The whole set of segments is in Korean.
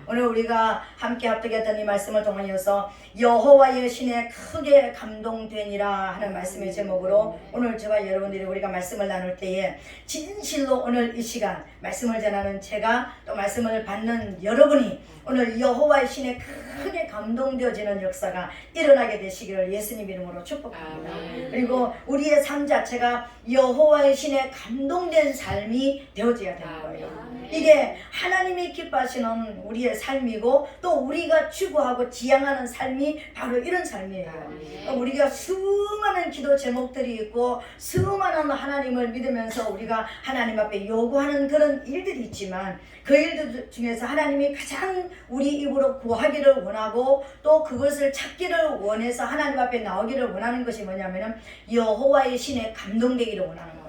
오늘 우리가 함께 합독했던 이 말씀을 통하여서 여호와의 신에 크게 감동되니라 하는 말씀의 제목으로 오늘 저와 여러분들이 우리가 말씀을 나눌 때에 진실로 오늘 이 시간 말씀을 전하는 제가 또 말씀을 받는 여러분이 오늘 여호와의 신에 크게 감동되어지는 역사가 일어나게 되시기를 예수님 이름으로 축복합니다. 그리고 우리의 삶 자체가 여호와의 신에 감동된 삶이 되어져야 되는 거예요. 이게 하나님이 기뻐하시는 우리의 삶이고 또 우리가 추구하고 지향하는 삶이 바로 이런 삶이에요. 우리가 수많은 기도 제목들이 있고 수많은 하나님을 믿으면서 우리가 하나님 앞에 요구하는 그런 일들이 있지만 그 일들 중에서 하나님이 가장 우리 입으로 구하기를 원하고 또 그것을 찾기를 원해서 하나님 앞에 나오기를 원하는 것이 뭐냐면 여호와의 신에 감동되기를 원하는 거예요.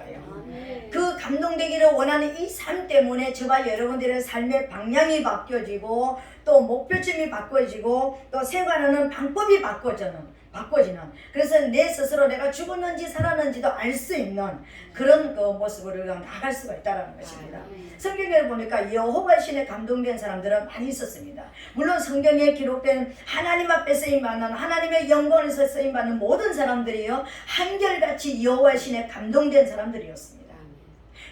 그 감동되기를 원하는 이 삶 때문에 저와 여러분들의 삶의 방향이 바뀌어지고 또 목표점이 바꿔지고 또 세관하는 방법이 바꿔지는 그래서 내 스스로 내가 죽었는지 살았는지도 알 수 있는 그런 그 모습으로 나아갈 수가 있다는 것입니다. 성경에 보니까 여호와의 신에 감동된 사람들은 많이 있었습니다. 물론 성경에 기록된 하나님 앞에 쓰임받는 하나님의 영광에서 쓰임받는 모든 사람들이요 한결같이 여호와의 신에 감동된 사람들이었습니다.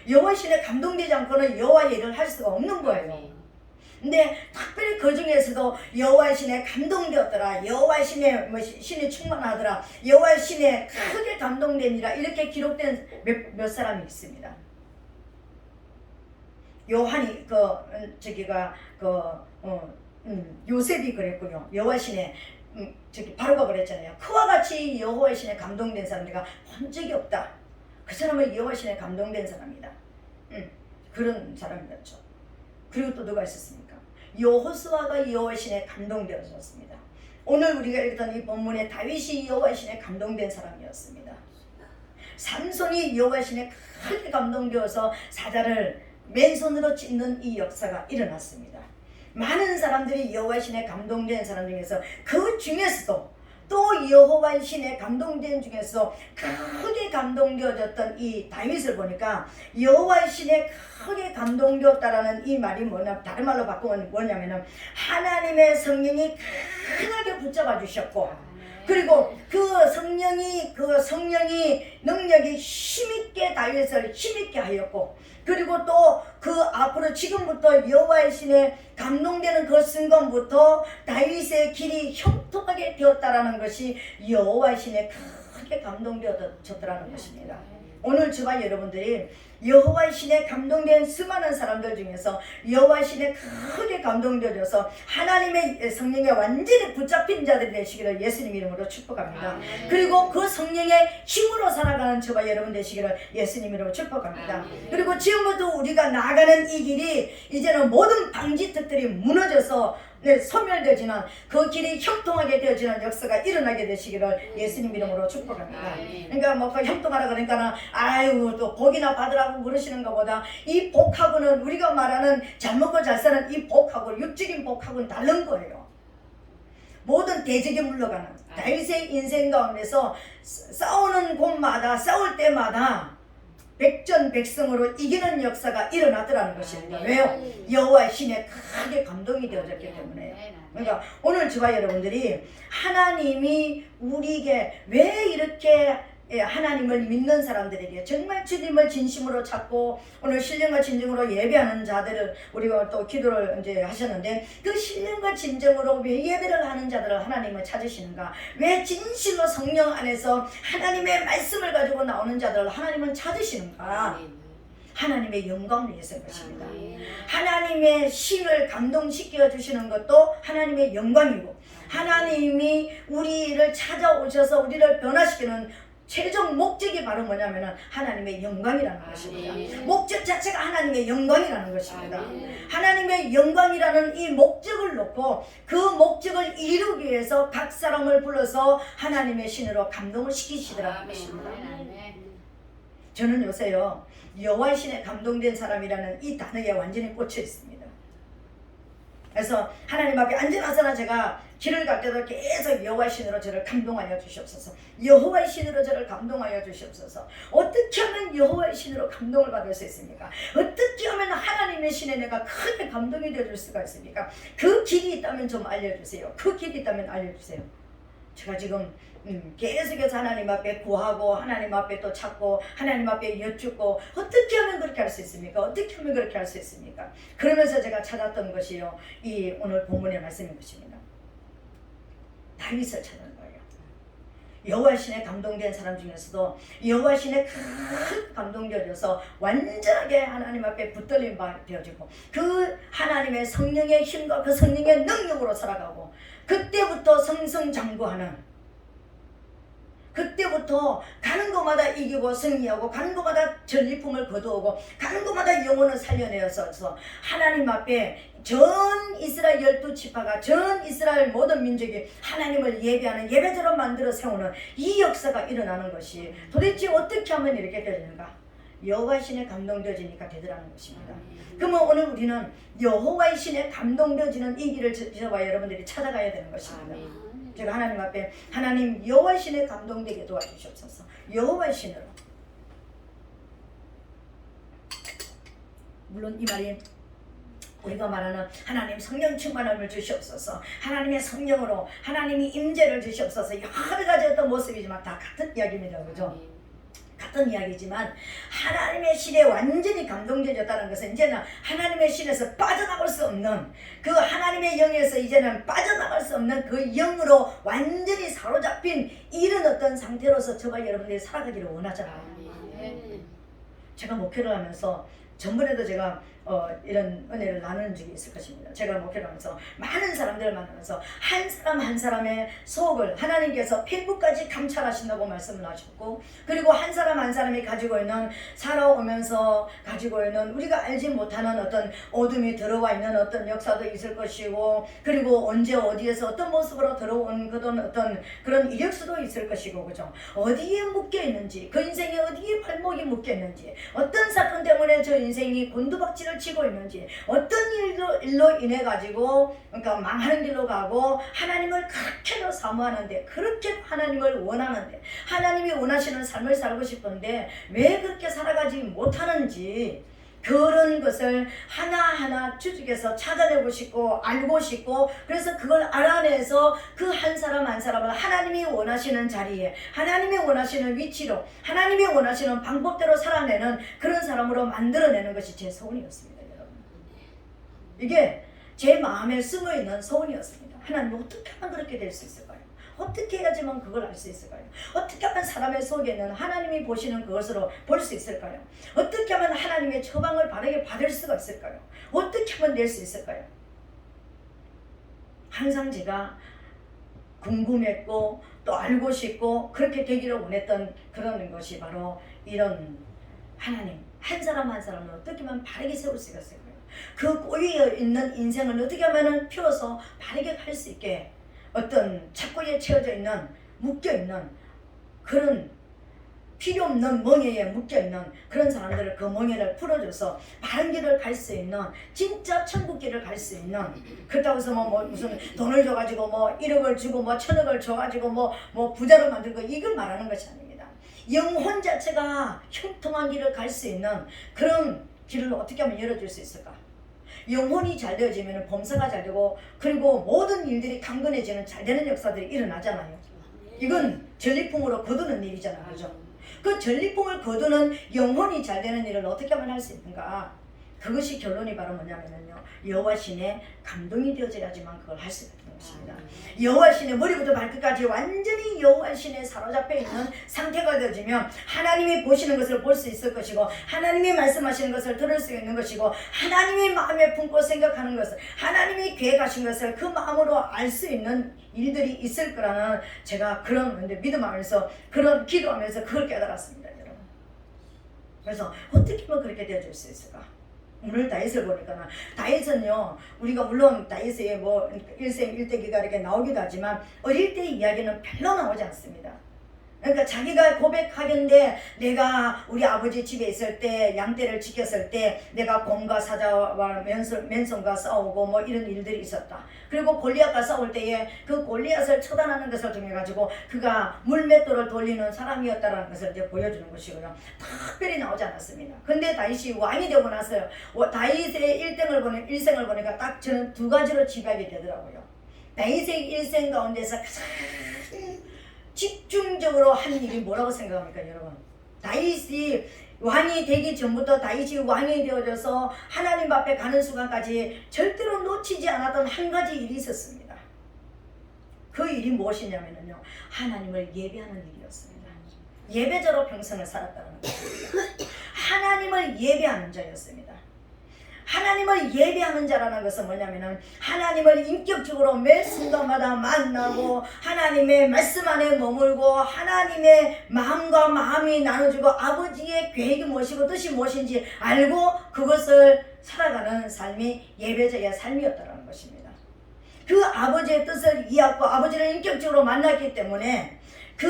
여호와의 신에 감동되지 않고는 여호와의 일을 할 수가 없는 거예요. 근데 특별히 그 중에서도 여호와의 신에 감동되었더라, 여호와의 신에 신이 충만하더라, 여호와의 신에 크게 감동되니라 이렇게 기록된 몇 사람이 있습니다. 요한이 요셉이 그랬군요. 여호와의 신에 바로가 그랬잖아요. 그와 같이 여호와의 신에 감동된 사람 내가 본 적이 없다. 그 사람은 여호와의 신에 감동된 사람이다. 그런 사람이었죠. 그리고 또 누가 있었습니까? 여호수아가 여호와의 신에 감동되었습니다. 오늘 우리가 읽던 이 본문에 다윗이 여호와의 신에 감동된 사람이었습니다. 삼손이 여호와의 신에 크게 감동되어서 사자를 맨손으로 찢는 이 역사가 일어났습니다. 많은 사람들이 여호와의 신에 감동된 사람 중에서 그 중에서도 또 여호와의 신에 감동된 중에서 크게 감동되어졌던 이 다윗을 보니까 여호와의 신에 크게 감동되었다라는 이 말이 다른 말로 바꾸면 뭐냐면은 하나님의 성령이 강하게 붙잡아 주셨고 그리고 그 성령이 능력이 힘있게 다윗을 힘있게 하였고 그리고 또 그 앞으로 지금부터 여호와의 신에 감동되는 그 순간부터 다윗의 길이 형통하게 되었다라는 것이 여호와의 신에 크게 감동되어졌더라는 것입니다. 오늘 저와 여러분들이 여호와의 신에 감동된 수많은 사람들 중에서 여호와의 신에 크게 감동되어져서 하나님의 성령에 완전히 붙잡힌 자들이 되시기를 예수님 이름으로 축복합니다. 그리고 그 성령의 힘으로 살아가는 저와 여러분 되시기를 예수님 이름으로 축복합니다. 그리고 지금부터 우리가 나아가는 이 길이 이제는 모든 방지턱들이 무너져서 소멸되어지는 그 길이 형통하게 되어지는 역사가 일어나게 되시기를 예수님 이름으로 축복합니다. 그러니까 형통하라 그러니까는 아유 또 복이나 받으라고 그러시는 것보다 이 복하고는 우리가 말하는 잘 먹고 잘 사는 이 복하고 육적인 복하고는 다른 거예요. 모든 대적이 물러가는 다윗의 인생 가운데서 싸우는 곳마다 싸울 때마다 백전백승으로 이기는 역사가 일어나더라는 것입니다. 왜요? 여호와의 신에 크게 감동이 되어졌기 때문에요. 그러니까 오늘 저와 여러분들이 하나님이 우리에게 왜 이렇게 하나님을 믿는 사람들에게 정말 주님을 진심으로 찾고 오늘 신령과 진정으로 예배하는 자들을 우리가 또 기도를 이제 하셨는데 그 신령과 진정으로 왜 예배를 하는 자들을 하나님을 찾으시는가? 왜 진실로 성령 안에서 하나님의 말씀을 가지고 나오는 자들을 하나님은 찾으시는가? 하나님의 영광을 위해서인 것입니다. 하나님의 신을 감동시켜 주시는 것도 하나님의 영광이고 하나님이 우리를 찾아오셔서 우리를 변화시키는 최종 목적이 바로 뭐냐면 하나님의 영광이라는 것입니다. 목적 자체가 하나님의 영광이라는 것입니다. 하나님의 영광이라는 이 목적을 놓고 그 목적을 이루기 위해서 각 사람을 불러서 하나님의 신으로 감동을 시키시더라는 것입니다. 저는 요새요 여호와의 신에 감동된 사람이라는 이 단어에 완전히 꽂혀 있습니다. 그래서 하나님 앞에 언제나 제가 길을 갈 때도 계속 여호와의 신으로 저를 감동하여 주시옵소서. 여호와의 신으로 저를 감동하여 주시옵소서. 어떻게 하면 여호와의 신으로 감동을 받을 수 있습니까? 어떻게 하면 하나님의 신에 내가 크게 감동이 되어줄 수가 있습니까? 그 길이 있다면 좀 알려주세요. 그 길이 있다면 알려주세요. 제가 지금 계속해서 하나님 앞에 구하고 하나님 앞에 또 찾고 하나님 앞에 여쭙고 어떻게 하면 그렇게 할 수 있습니까? 어떻게 하면 그렇게 할 수 있습니까? 그러면서 제가 찾았던 것이요, 이 오늘 본문의 말씀인 것입니다. 다윗을 찾는 거예요. 여호와 신에 감동된 사람 중에서도 여호와 신에 큰 감동되어져서 완전하게 하나님 앞에 붙들림 되어지고 그 하나님의 성령의 힘과 그 성령의 능력으로 살아가고 그때부터 승승장구하는, 그때부터 가는 곳마다 이기고 승리하고 가는 곳마다 전리품을 거두오고 가는 곳마다 영혼을 살려내어서 하나님 앞에 전 이스라엘 12지파가 전 이스라엘 모든 민족이 하나님을 예배하는 예배자로 만들어 세우는 이 역사가 일어나는 것이 도대체 어떻게 하면 이렇게 되는가? 여호와의 신에 감동되어지니까 되더라는 것입니다. 그러면 오늘 우리는 여호와의 신에 감동되어지는 이 길을 저와 여러분들이 찾아가야 되는 것입니다. 제가 하나님 앞에 하나님 여호와의 신에 감동되게 도와주시옵소서. 여호와의 신으로. 물론 이 말이 우리가 말하는 하나님 성령 충만함을 주시옵소서, 하나님의 성령으로 하나님이 임재를 주시옵소서, 여러 가지 어떤 모습이지만 다 같은 이야기입니다. 그죠? 같은 이야기지만 하나님의 신에 완전히 감동되어졌다는 것은 이제는 하나님의 신에서 빠져나갈 수 없는, 그 하나님의 영에서 이제는 빠져나갈 수 없는 그 영으로 완전히 사로잡힌 이런 어떤 상태로서 저와 여러분들이 살아가기를 원하잖아요. 제가 목회를 하면서 전번에도 제가 이런 은혜를 나누는 적이 있을 것입니다. 제가 목회를 하면서 많은 사람들을 만나면서 한 사람 한 사람의 속을 하나님께서 피부까지 감찰하신다고 말씀을 하셨고, 그리고 한 사람 한 사람이 가지고 있는, 살아오면서 가지고 있는 우리가 알지 못하는 어떤 어둠이 들어와 있는 어떤 역사도 있을 것이고, 그리고 언제 어디에서 어떤 모습으로 들어온 어떤 그런 이력서도 있을 것이고, 그죠? 어디에 묶여 있는지, 그 인생에 어디에 발목이 묶여 있는지, 어떤 사건 때문에 저 인생이 곤두박질을 치고 있는지, 어떤 일로 인해 가지고 그러니까 망하는 길로 가고 하나님을 그렇게도 사모하는데, 그렇게 하나님을 원하는데, 하나님이 원하시는 삶을 살고 싶은데 왜 그렇게 살아가지 못하는지, 그런 것을 하나하나 주중에서 찾아내고 싶고 알고 싶고, 그래서 그걸 알아내서 그 한 사람 한 사람을 하나님이 원하시는 자리에, 하나님이 원하시는 위치로, 하나님이 원하시는 방법대로 살아내는 그런 사람으로 만들어내는 것이 제 소원이었습니다. 여러분, 이게 제 마음에 숨어있는 소원이었습니다. 하나님 어떻게 하면 그렇게 될 수 있을까요? 어떻게 해야지만 그걸 알 수 있을까요? 어떻게 하면 사람의 속에는 하나님이 보시는 그것으로 볼 수 있을까요? 어떻게 하면 하나님의 처방을 바르게 받을 수가 있을까요? 어떻게 하면 낼 수 있을까요? 항상 제가 궁금했고 또 알고 싶고 그렇게 되기를 원했던 그런 것이 바로 이런 하나님 한 사람 한 사람을 어떻게 하면 바르게 세울 수가 있을까요? 그 꼬여 있는 인생을 어떻게 하면 피워서 바르게 갈 수 있게, 어떤 착고에 채워져 있는, 묶여있는 그런 필요 없는 멍에에 묶여있는 그런 사람들을 그 멍에를 풀어줘서 바른 길을 갈 수 있는, 진짜 천국 길을 갈 수 있는, 그렇다고 해서 뭐 무슨 돈을 줘가지고 뭐 1억을 주고 뭐 1000억을 줘가지고 뭐 부자로 만들고 이걸 말하는 것이 아닙니다. 영혼 자체가 형통한 길을 갈 수 있는 그런 길을 어떻게 하면 열어줄 수 있을까? 영혼이 잘 되어지면 범사가 잘 되고, 그리고 모든 일들이 강건해지는 잘 되는 역사들이 일어나잖아요. 이건 전리품으로 거두는 일이잖아요. 그죠? 그 전리품을 거두는 영혼이 잘 되는 일을 어떻게 하면 할 수 있는가? 그것이 결론이 바로 뭐냐면요, 여호와 신에 감동이 되어져야지만 그걸 할 수가 있는 것입니다. 여호와 신의 머리부터 발끝까지 완전히 여호와 신에 사로잡혀 있는 상태가 되어지면 하나님이 보시는 것을 볼 수 있을 것이고, 하나님이 말씀하시는 것을 들을 수 있는 것이고, 하나님이 마음에 품고 생각하는 것을, 하나님이 계획하신 것을 그 마음으로 알 수 있는 일들이 있을 거라는, 제가 그런 믿음 안에서 그런 기도하면서 그걸 깨달았습니다. 여러분, 그래서 어떻게 하면 그렇게 되어질 수 있을까? 오늘 다윗을 보니까, 다윗은요, 우리가 물론 다윗의 일생 일대기가 이렇게 나오기도 하지만 어릴 때 이야기는 별로 나오지 않습니다. 그러니까 자기가 고백하겠는데 내가 우리 아버지 집에 있을 때 양떼를 지켰을 때 내가 곰과 사자와 맨손과 싸우고 뭐 이런 일들이 있었다. 그리고 골리앗과 싸울 때에 그 골리앗을 처단하는 것을 통해 가지고 그가 물맷돌을 돌리는 사람이었다는 것을 이제 보여주는 것이고요. 특별히 나오지 않았습니다. 근데 다윗이 왕이 되고 나서요. 다윗의 일생을 보니까 딱 저는 두 가지로 지배하게 되더라고요. 다윗의 일생 가운데서 가장 집중적으로 한 일이 뭐라고 생각합니까, 여러분? 다윗이 왕이 되기 전부터 다윗이 왕이 되어져서 하나님 앞에 가는 순간까지 절대로 놓치지 않았던 한 가지 일이 있었습니다. 그 일이 무엇이냐면요, 하나님을 예배하는 일이었습니다. 예배자로 평생을 살았다는 것입니다. 하나님을 예배하는 자였습니다. 하나님을 예배하는 자라는 것은 뭐냐면은 하나님을 인격적으로 매 순간마다 만나고 하나님의 말씀 안에 머물고 하나님의 마음과 마음이 나눠주고 아버지의 계획이 무엇이고 뜻이 무엇인지 알고 그것을 살아가는 삶이 예배자의 삶이었다는 것입니다. 그 아버지의 뜻을 이해하고 아버지를 인격적으로 만났기 때문에 그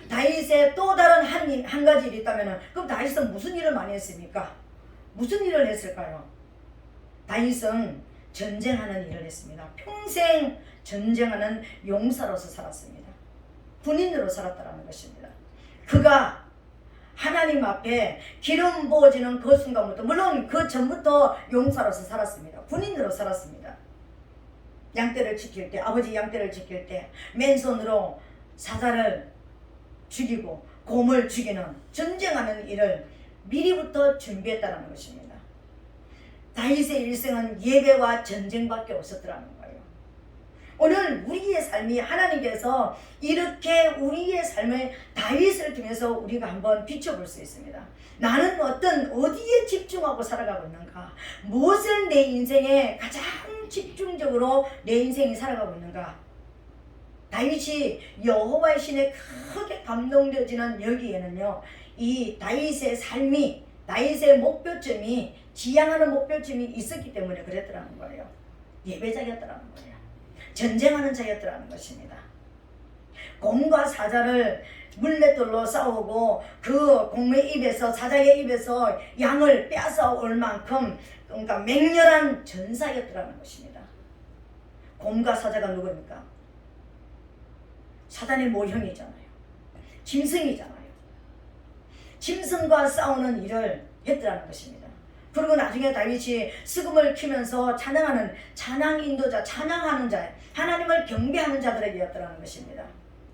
다윗의 또 다른 한 가지 일이 있다면 그럼 다윗은 무슨 일을 많이 했습니까? 무슨 일을 했을까요? 다윗은 전쟁하는 일을 했습니다. 평생 전쟁하는 용사로서 살았습니다. 군인으로 살았다는 것입니다. 그가 하나님 앞에 기름 부어지는 그 순간부터, 물론 그 전부터 용사로서 살았습니다. 군인으로 살았습니다. 양떼를 지킬 때, 아버지 양떼를 지킬 때 맨손으로 사자를 죽이고 곰을 죽이는 전쟁하는 일을 미리부터 준비했다는 것입니다. 다윗의 일생은 예배와 전쟁밖에 없었더라는 거예요. 오늘 우리의 삶이 하나님께서 이렇게 우리의 삶을 다윗을 통해서 우리가 한번 비춰볼 수 있습니다. 나는 어디에 집중하고 살아가고 있는가? 무엇을 내 인생에 가장 집중적으로 내 인생이 살아가고 있는가? 다윗이 여호와의 신에 크게 감동되어지는 여기에는요, 이 다윗의 삶이, 다윗의 목표점이, 지향하는 목표점이 있었기 때문에 그랬더라는 거예요. 예배자였더라는 거예요. 전쟁하는 자였더라는 것입니다. 곰과 사자를 물맷돌로 싸우고 그 곰의 입에서, 사자의 입에서 양을 빼앗아 올 만큼, 그러니까 맹렬한 전사였더라는 것입니다. 곰과 사자가 누굽니까? 사단의 모형이잖아요. 짐승이잖아요. 짐승과 싸우는 일을 했더라는 것입니다. 그리고 나중에 다윗이 수금을 키면서 찬양하는 찬양 인도자, 찬양하는 자, 하나님을 경배하는 자들에게였더라는 것입니다.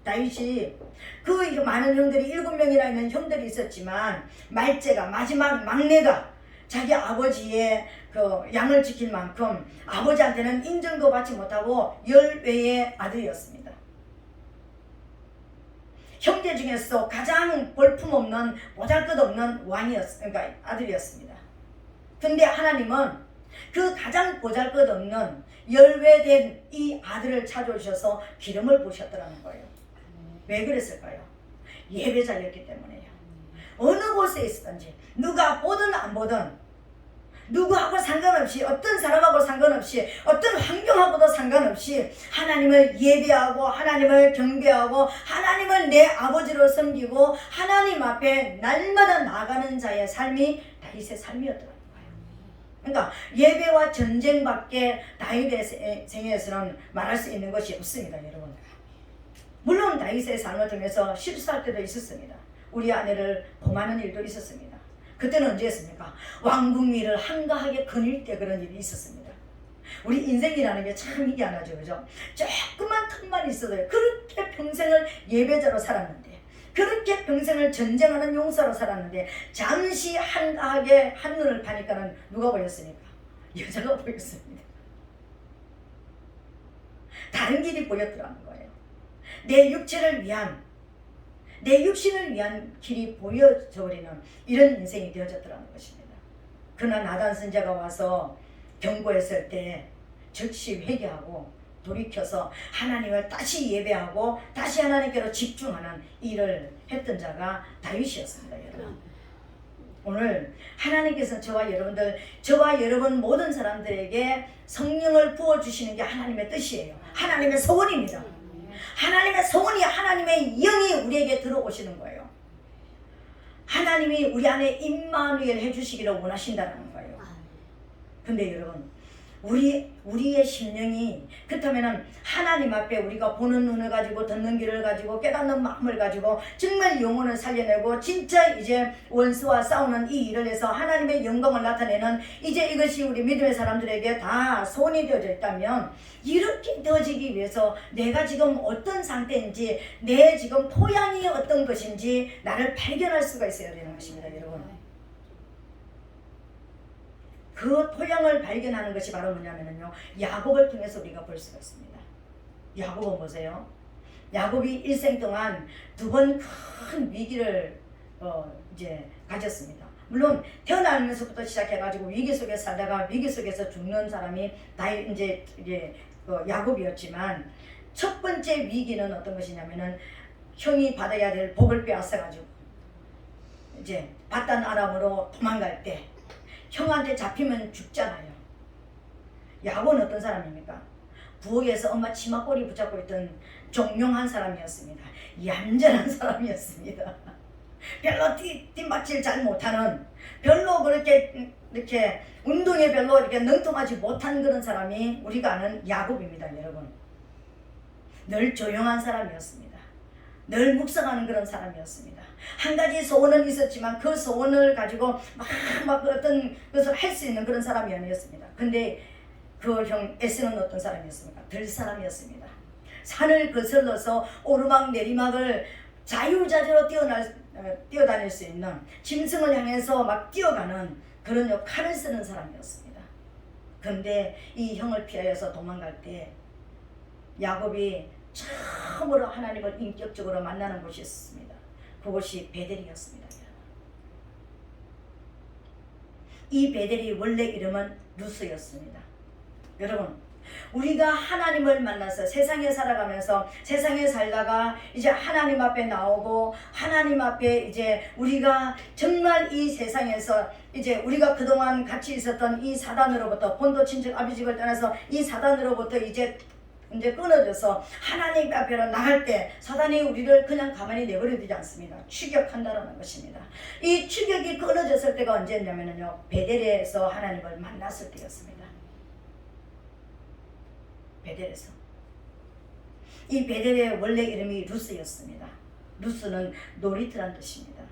다윗이 그 많은 형들이 7명이나 있는 형들이 있었지만 말째가, 마지막 막내가 자기 아버지의 그 양을 지킬 만큼 아버지한테는 인정도 받지 못하고 열외의 아들이었습니다. 형제 중에서 가장 볼품없는, 보잘것없는 그러니까 아들이었습니다. 근데 하나님은 그 가장 보잘것없는 열외된 이 아들을 찾아오셔서 기름을 부으셨더라는 거예요. 왜 그랬을까요? 예배자였기 때문에요. 어느 곳에 있었든지 누가 보든 안 보든 누구하고 상관없이, 어떤 사람하고 상관없이, 어떤 환경하고도 상관없이 하나님을 예배하고 하나님을 경배하고 하나님을 내 아버지로 섬기고 하나님 앞에 날마다 나가는 자의 삶이 다윗의 삶이었더라는 거예요. 그러니까 예배와 전쟁밖에 다윗의 생애에서는 말할 수 있는 것이 없습니다, 여러분. 물론 다윗의 삶을 통해서 실수할 때도 있었습니다. 우리 아내를 범하는 일도 있었습니다. 그때는 언제였습니까? 왕궁미를 한가하게 거닐 때 그런 일이 있었습니다. 우리 인생이라는 게 참 희한하죠, 그죠? 조그만 틈만 있어도요, 그렇게 평생을 예배자로 살았는데, 그렇게 평생을 전쟁하는 용사로 살았는데, 잠시 한가하게 한눈을 파니까는 누가 보였습니까? 여자가 보였습니다. 다른 길이 보였더라는 거예요. 내 육체를 위한, 내 육신을 위한 길이 보여져 버리는 이런 인생이 되어졌더라는 것입니다. 그러나 나단 선지자가 와서 경고했을 때 즉시 회개하고 돌이켜서 하나님을 다시 예배하고 다시 하나님께로 집중하는 일을 했던 자가 다윗이었습니다, 여러분. 오늘 하나님께서 저와 여러분 모든 사람들에게 성령을 부어주시는 게 하나님의 뜻이에요. 하나님의 소원입니다. 하나님의 소원이, 하나님의 영이 우리에게 들어오시는 거예요. 하나님이 우리 안에 임마누엘 해주시기를 원하신다는 거예요. 근데 여러분, 우리의 심령이 그렇다면은 하나님 앞에 우리가 보는 눈을 가지고 듣는 귀를 가지고 깨닫는 마음을 가지고 정말 영혼을 살려내고 진짜 이제 원수와 싸우는 이 일을 해서 하나님의 영광을 나타내는 이제 이것이 우리 믿음의 사람들에게 다 소원이 되어져 있다면, 이렇게 되어지기 위해서 내가 지금 어떤 상태인지, 내 지금 토양이 어떤 것인지 나를 발견할 수가 있어야 되는 것입니다. 여러분, 그 토양을 발견하는 것이 바로 뭐냐면요, 야곱을 통해서 우리가 볼 수가 있습니다. 야곱은 보세요. 야곱이 일생 동안 2번 큰 위기를 이제 가졌습니다. 물론 태어나면서부터 시작해가지고 위기 속에 살다가 위기 속에서 죽는 사람이 다 이제 야곱이었지만, 첫 번째 위기는 어떤 것이냐면은 형이 받아야 될 복을 빼앗아가지고 이제 바단 아람으로 도망갈 때 형한테 잡히면 죽잖아요. 야곱은 어떤 사람입니까? 부엌에서 엄마 치마꼬리 붙잡고 있던 종용한 사람이었습니다. 얌전한 사람이었습니다. 별로 뒷받칠 잘 못하는, 별로 그렇게 이렇게 운동에 별로 이렇게 능통하지 못한 그런 사람이 우리가 아는 야곱입니다. 여러분, 늘 조용한 사람이었습니다. 늘 묵상하는 그런 사람이었습니다. 한 가지 소원은 있었지만 그 소원을 가지고 막 어떤 것을 할 수 있는 그런 사람이 아니었습니다. 근데 그 형 에스는 어떤 사람이었습니까? 들 사람이었습니다. 산을 거슬러서 오르막 내리막을 자유자재로 뛰어다닐 수 있는, 짐승을 향해서 막 뛰어가는 그런 칼을 쓰는 사람이었습니다. 그런데 이 형을 피하여서 도망갈 때 야곱이 처음으로 하나님을 인격적으로 만나는 곳이 있습니다. 그곳이 베델이었습니다. 이 베델이 원래 이름은 루스였습니다. 여러분, 우리가 하나님을 만나서 세상에 살아가면서 세상에 살다가 이제 하나님 앞에 나오고, 하나님 앞에 이제 우리가 정말 이 세상에서 이제 우리가 그동안 같이 있었던 이 사단으로부터, 본토 친척 아비집을 떠나서 이 사단으로부터 이제 끊어져서 하나님 앞으로 나갈 때 사단이 우리를 그냥 가만히 내버려두지 않습니다. 추격한다는 것입니다. 이 추격이 끊어졌을 때가 언제였냐면요, 베델에서 하나님을 만났을 때였습니다. 베델에서. 이 베델의 원래 이름이 루스였습니다. 루스는 놀이터란 뜻입니다.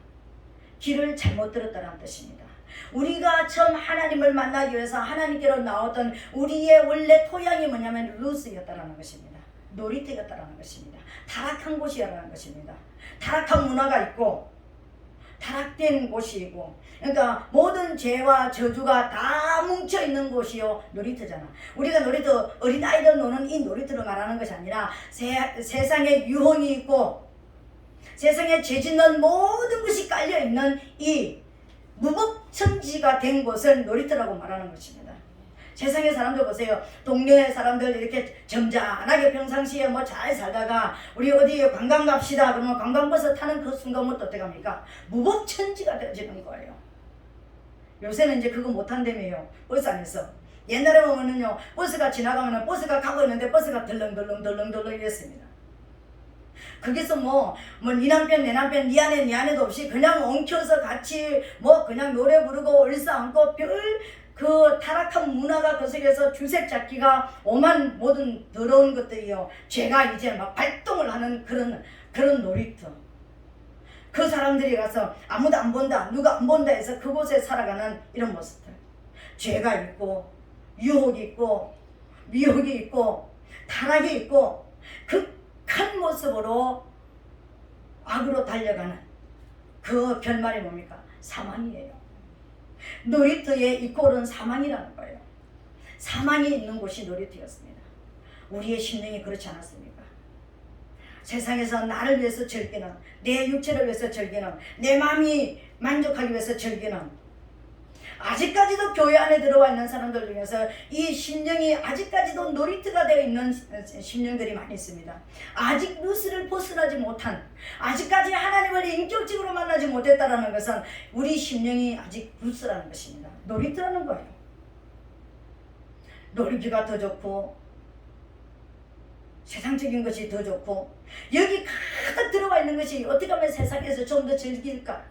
길을 잘못 들었다는 뜻입니다. 우리가 처음 하나님을 만나기 위해서 하나님께로 나왔던 우리의 원래 토양이 뭐냐면 루스였다는 것입니다. 놀이터였다는 것입니다. 타락한 곳이라는 것입니다. 타락한 문화가 있고 타락된 곳이고, 그러니까 모든 죄와 저주가 다 뭉쳐있는 곳이요 놀이터잖아. 우리가 놀이터, 어린아이들 노는 이 놀이터를 말하는 것이 아니라 세상에 유혹이 있고 세상에 죄 짓는 모든 것이 깔려있는 이 무법천지가 된 곳을 놀이터라고 말하는 것입니다. 세상의 사람들 보세요. 동네 사람들 이렇게 점잖하게 평상시에 뭐 잘 살다가 우리 어디 관광 갑시다 그러면 관광버스 타는 그 순간부터 어떻게 합니까? 무법천지가 되어지는 거예요. 요새는 이제 그거 못한다며요. 버스 안에서. 옛날에 보면은요, 버스가 지나가면은 버스가 가고 있는데 버스가 덜렁덜렁 이랬습니다. 거기서 네 남편 내 남편 네 아내 네 아내도 없이 그냥 엉켜서 같이 그냥 노래 부르고 얼싸안고 그 타락한 문화가 그 속에서 주색 잡기가 오만 모든 더러운 것들이요, 죄가 이제 막 발동을 하는 그런 놀이터. 그 사람들이 가서 아무도 안 본다, 누가 안 본다 해서 그곳에 살아가는 이런 모습들. 죄가 있고 유혹이 있고 미혹이 있고 타락이 있고 극한 모습으로 악으로 달려가는 그 결말이 뭡니까? 사망이에요. 놀이터의 이꼴은 사망이라는 거예요. 사망이 있는 곳이 놀이터였습니다. 우리의 심령이 그렇지 않았습니까? 세상에서 나를 위해서 즐기는, 내 육체를 위해서 즐기는, 내 마음이 만족하기 위해서 즐기는, 아직까지도 교회 안에 들어와 있는 사람들 중에서 이 심령이 아직까지도 놀이터가 되어 있는 심령들이 많이 있습니다. 아직 루스를 벗어나지 못한, 아직까지 하나님을 인격적으로 만나지 못했다는 것은 우리 심령이 아직 루스라는 것입니다. 놀이터라는 거예요. 놀이기가 더 좋고 세상적인 것이 더 좋고 여기 가득 들어와 있는 것이 어떻게 하면 세상에서 좀 더 즐길까,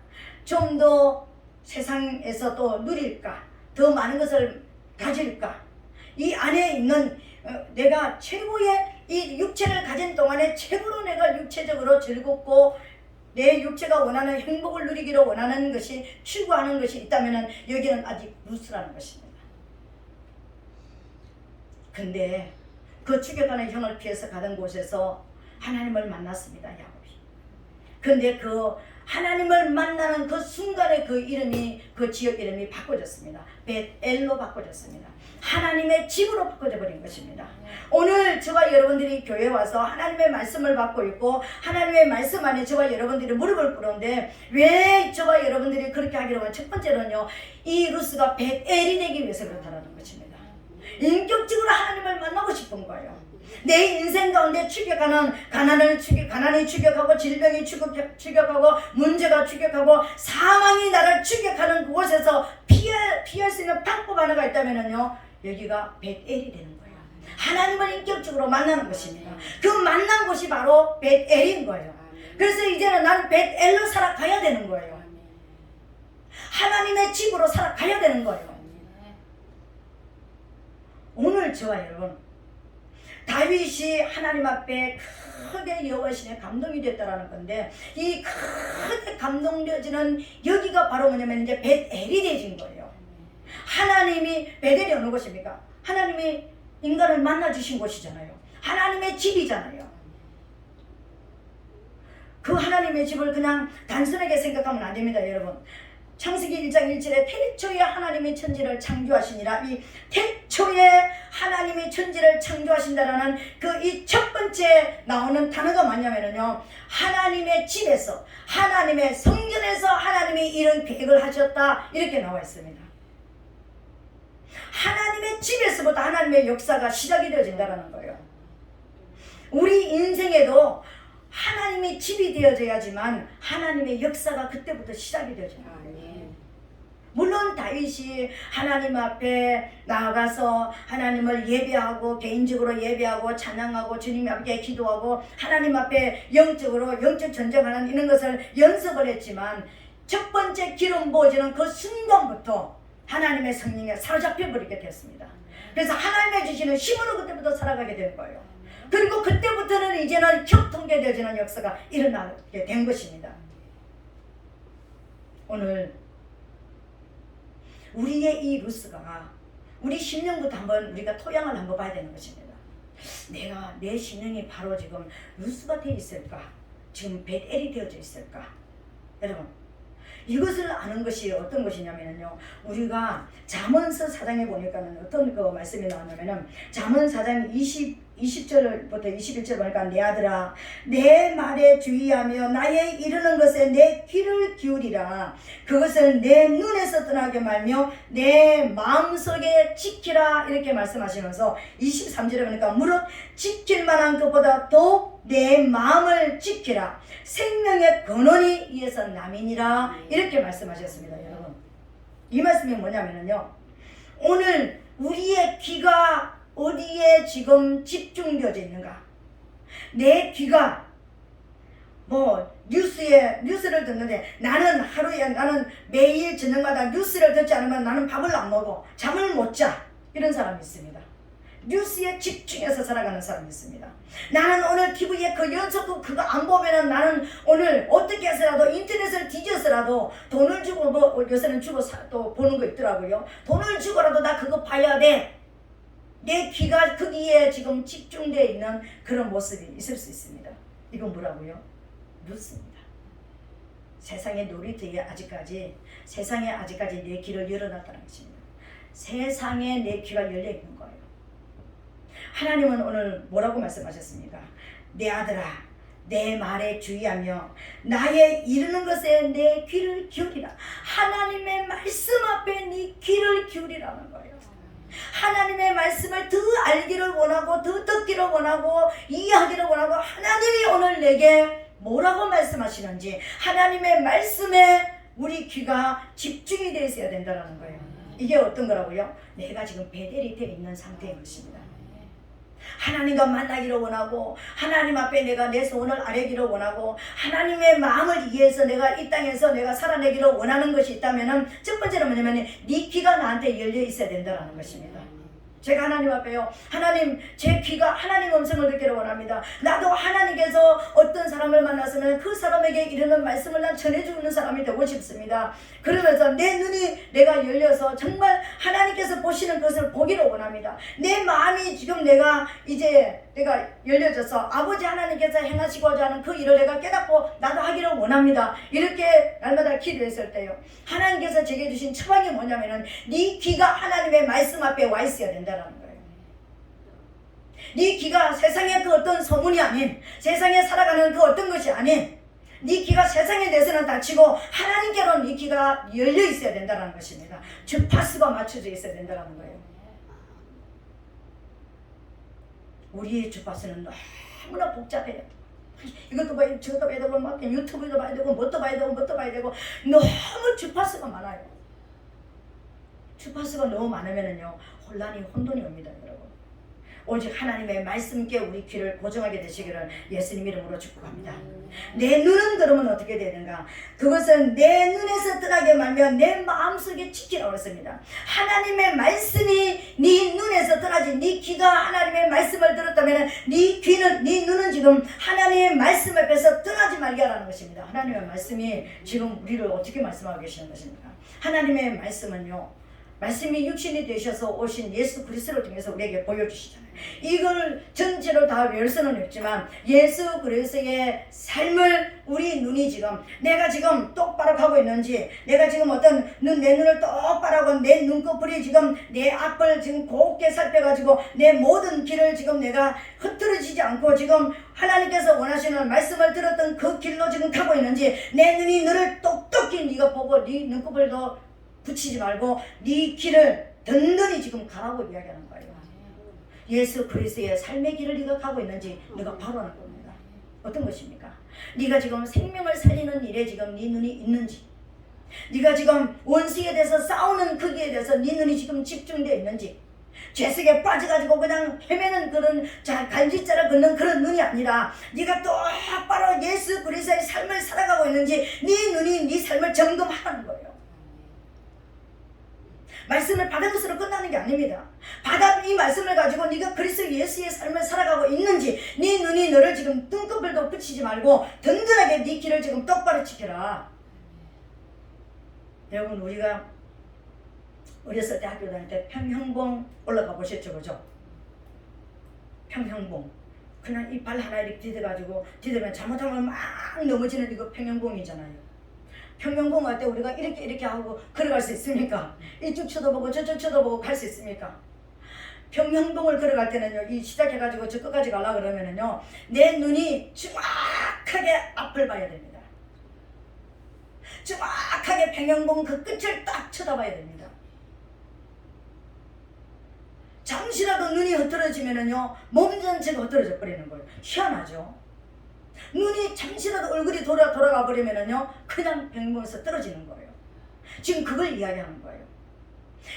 좀 더 세상에서 또 누릴까, 더 많은 것을 가질까, 이 안에 있는 내가 최고의 이 육체를 가진 동안에 최고로 내가 육체적으로 즐겁고 내 육체가 원하는 행복을 누리기를 원하는 것이, 추구하는 것이 있다면 여기는 아직 루스라는 것입니다. 근데 그 추격하는 형을 피해서 가던 곳에서 하나님을 만났습니다. 야곱이. 근데 그 하나님을 만나는 그 순간에 그 이름이, 그 지역 이름이 바꿔졌습니다. 벳엘로 바꿔졌습니다. 하나님의 집으로 바꿔져 버린 것입니다. 오늘 저와 여러분들이 교회에 와서 하나님의 말씀을 받고 있고 하나님의 말씀 안에 저와 여러분들이 무릎을 꿇는데 왜 저와 여러분들이 그렇게 하기로 하면, 첫 번째로는요, 이 루스가 벳엘이 되기 위해서 그렇다는 것입니다. 인격적으로 하나님을 만나고 싶은 거예요. 내 인생 가운데 추격하는 가난이 추격하고 질병이 추격하고 문제가 추격하고 사망이 나를 추격하는 그곳에서 피할 수 있는 방법 하나가 있다면요, 여기가 벳엘이 되는 거예요. 하나님을 인격적으로 만나는 것입니다. 그 만난 곳이 바로 벳엘인 거예요. 그래서 이제는 나는 벳엘로 살아가야 되는 거예요. 하나님의 집으로 살아가야 되는 거예요. 오늘 저와 여러분, 다윗이 하나님 앞에 크게 여호와신의 감동이 됐다라는 건데, 이 크게 감동되어지는 여기가 바로 뭐냐면 이제 벳엘이 되진 거예요. 하나님이, 벳엘이 어느 곳입니까? 하나님이 인간을 만나 주신 곳이잖아요. 하나님의 집이잖아요. 그 하나님의 집을 그냥 단순하게 생각하면 안 됩니다, 여러분. 창세기 1장 1절에 태초에 하나님이 천지를 창조하시니라, 이 태초에 하나님이 천지를 창조하신다라는 그 이 첫 번째 나오는 단어가 뭐냐면요, 하나님의 집에서, 하나님의 성전에서 하나님이 이런 계획을 하셨다, 이렇게 나와 있습니다. 하나님의 집에서부터 하나님의 역사가 시작이 되어진다는 거예요. 우리 인생에도 하나님의 집이 되어져야지만 하나님의 역사가 그때부터 시작이 되어져요. 물론 다윗이 하나님 앞에 나아가서 하나님을 예배하고, 개인적으로 예배하고 찬양하고 주님 앞에 기도하고 하나님 앞에 영적 전쟁하는 이런 것을 연습을 했지만, 첫 번째 기름 부어지는 그 순간부터 하나님의 성령에 사로잡혀 버리게 됐습니다. 그래서 하나님의 주시는 힘으로 그때부터 살아가게 된 거예요. 그리고 그때부터는 이제는 형통되어지는 역사가 일어나게 된 것입니다. 오늘 우리의 이 루스가 우리 심령부터 한번 우리가 토양을 한번 봐야 되는 것입니다. 내가 내 심령이 바로 지금 루스가 되어 있을까? 지금 벳엘이 되어져 있을까? 여러분, 이것을 아는 것이 어떤 것이냐면요, 우리가 잠언서 4장에 보니까는 어떤 그 말씀이 나오냐면은, 잠언 4장 20절부터 21절 보니까, 내 아들아, 내 말에 주의하며 나의 이르는 것에 내 귀를 기울이라. 그것을 내 눈에서 떠나게 말며 내 마음속에 지키라, 이렇게 말씀하시면서 23절에 보니까, 무릇 지킬 만한 것보다 더욱 내 마음을 지키라. 생명의 근원이 이에서 남이니라, 이렇게 말씀하셨습니다. 여러분, 이 말씀이 뭐냐면요, 오늘 우리의 귀가 어디에 지금 집중되어져 있는가? 내 귀가 뉴스를 듣는데, 나는 매일 저녁마다 뉴스를 듣지 않으면 나는 밥을 안 먹어, 잠을 못 자, 이런 사람이 있습니다. 뉴스에 집중해서 살아가는 사람이 있습니다. 나는 오늘 TV에 그 연속극 그거 안 보면은 나는 오늘 어떻게 해서라도 인터넷을 뒤져서라도 돈을 주고, 요새는 주고 또 보는 거 있더라고요. 돈을 주고라도 나 그거 봐야 돼. 내 귀가 거기에 지금 집중되어 있는 그런 모습이 있을 수 있습니다. 이건 뭐라고요? 루스입니다. 세상의 놀이터에 아직까지 내 귀를 열어놨다는 것입니다. 세상에 내 귀가 열려있는 거예요. 하나님은 오늘 뭐라고 말씀하셨습니까? 내 아들아, 내 말에 주의하며 나의 이르는 것에 내 귀를 기울이라. 하나님의 말씀 앞에 네 귀를 기울이라는 거예요. 하나님의 말씀을 더 알기를 원하고, 더 듣기를 원하고, 이해하기를 원하고, 하나님이 오늘 내게 뭐라고 말씀하시는지 하나님의 말씀에 우리 귀가 집중이 되어 있어야 된다는 거예요. 이게 어떤 거라고요? 내가 지금 벳엘이 되어 있는 상태인 것입니다. 하나님과 만나기를 원하고 하나님 앞에 내가 내 소원을 아뢰기를 원하고 하나님의 마음을 이해해서 내가 이 땅에서 내가 살아내기를 원하는 것이 있다면 첫 번째는 뭐냐면 네 귀가 나한테 열려 있어야 된다는 것입니다. 제가 하나님 앞에요, 하나님 제 귀가 하나님 음성을 듣기를 원합니다. 나도 하나님께서 어떤 사람을 만나서는 그 사람에게 이르는 말씀을 난 전해주는 사람이 되고 싶습니다. 그러면서 내 눈이 내가 열려서 정말 하나님께서 보시는 것을 보기를 원합니다. 내 마음이 지금 내가 열려져서 아버지 하나님께서 행하시고자 하는 그 일을 내가 깨닫고 나도 하기를 원합니다. 이렇게 날마다 기도했을 때요, 하나님께서 제게 주신 처방이 뭐냐면은 네 귀가 하나님의 말씀 앞에 와 있어야 된다는 거예요. 네 귀가 세상의 그 어떤 소문이 아닌, 세상에 살아가는 그 어떤 것이 아닌, 네 귀가 세상에 대해서는 닫히고 하나님께로 네 귀가 열려 있어야 된다는 것입니다. 주파수가 맞춰져 있어야 된다는 거예요. 우리의 주파수는 너무나 복잡해요. 이것도 봐야 되고 저것도 봐야 되고 막 유튜브도 봐야 되고 뭣도 봐야 되고 너무 주파수가 많아요. 주파수가 너무 많으면은요 혼란이 혼돈이 옵니다, 여러분. 오직 하나님의 말씀께 우리 귀를 고정하게 되시기를 예수님 이름으로 축복합니다. 내 눈은 그러면 어떻게 되는가? 그것은 내 눈에서 떠나게 말면 내 마음속에 지키라고 했습니다. 하나님의 말씀이 네 눈에서 떠나지, 네 귀가 하나님의 말씀을 들었다면 네 눈은 지금 하나님의 말씀 앞에서 떠나지 말게 하라는 것입니다. 하나님의 말씀이 지금 우리를 어떻게 말씀하고 계시는 것입니까? 하나님의 말씀은요, 말씀이 육신이 되셔서 오신 예수 그리스도를 통해서 우리에게 보여주시잖아요. 이걸 전체로 다 외울 수는 없지만 예수 그리스도의 삶을 우리 눈이 지금 내가 지금 똑바로 가고 있는지, 내가 지금 어떤 내 눈을 똑바로 하고 내 눈꺼풀이 지금 내 앞을 지금 곱게 살펴가지고 내 모든 길을 지금 내가 흐트러지지 않고 지금 하나님께서 원하시는 말씀을 들었던 그 길로 지금 가고 있는지, 내 눈이 너를 똑똑히 네가 보고 네 눈꺼풀도 붙이지 말고 네 길을 든든히 지금 가라고 이야기하는 거예요. 예수 그리스도의 삶의 길을 네가 가고 있는지 네가 바로 하는 겁니다. 어떤 것입니까? 네가 지금 생명을 살리는 일에 지금 네 눈이 있는지, 네가 지금 원수에 대해서 싸우는 거기에 대해서 네 눈이 지금 집중되어 있는지, 죄색에 빠져가지고 그냥 헤매는 그런 갈짓자를 걷는 그런 눈이 아니라 네가 똑바로 예수 그리스도의 삶을 살아가고 있는지 네 눈이 네 삶을 점검하는 거예요. 말씀을 받은 것으로 끝나는 게 아닙니다. 받은 이 말씀을 가지고 네가 그리스도 예수의 삶을 살아가고 있는지, 네 눈이 너를 지금 뜬꺼풀도 붙이지 말고 든든하게 네 길을 지금 똑바로 지켜라. 여러분, 우리가 어렸을 때 학교 다닐 때 평형봉 올라가 보셨죠, 그죠? 평형봉. 그냥 이 발 하나 이렇게 디뎌면 잘못하면 막 넘어지는 이거 평형봉이잖아요. 평형봉 할 때 우리가 이렇게 하고 걸어갈 수 있습니까? 이쪽 쳐다보고 저쪽 쳐다보고 갈 수 있습니까? 평형봉을 걸어갈 때는요, 이 시작해가지고 저 끝까지 가려고 그러면은요, 내 눈이 정확하게 앞을 봐야 됩니다. 정확하게 평형봉 그 끝을 딱 쳐다봐야 됩니다. 잠시라도 눈이 흐트러지면은요, 몸 전체가 흐트러져 버리는 거예요. 희한하죠? 눈이 잠시라도 얼굴이 돌아가 버리면은요, 그냥 병원에서 떨어지는 거예요. 지금 그걸 이야기하는 거예요.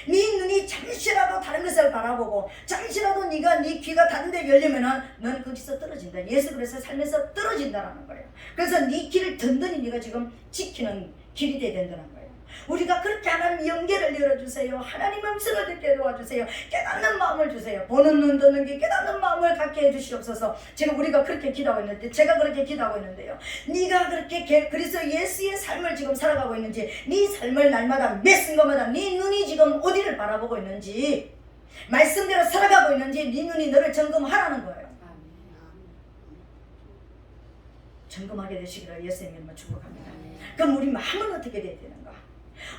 네 눈이 잠시라도 다른 것을 바라보고 잠시라도 네 귀가 다른 데 열리면은 넌 거기서 떨어진다. 예수 그리스도 삶에서 떨어진다라는 거예요. 그래서 네 길을 든든히 네가 지금 지키는 길이 돼야 된다는 거예요. 우리가 그렇게 하나님 연계를 열어주세요. 하나님 음성을 듣게 도와주세요. 깨닫는 마음을 주세요. 보는 눈 듣는 귀 깨닫는 마음을 갖게 해주시옵소서. 지금 우리가 그렇게 기도하고 있는데, 제가 그렇게 기도하고 있는데요, 네가 그렇게 그리스도 예수의 삶을 지금 살아가고 있는지, 네 삶을 날마다 매 순간마다 네 눈이 지금 어디를 바라보고 있는지, 말씀대로 살아가고 있는지 네 눈이 너를 점검하라는 거예요. 점검하게 되시기를 예수님 이름으로 축복합니다. 그럼 우리 마음은 어떻게 돼야 되는가?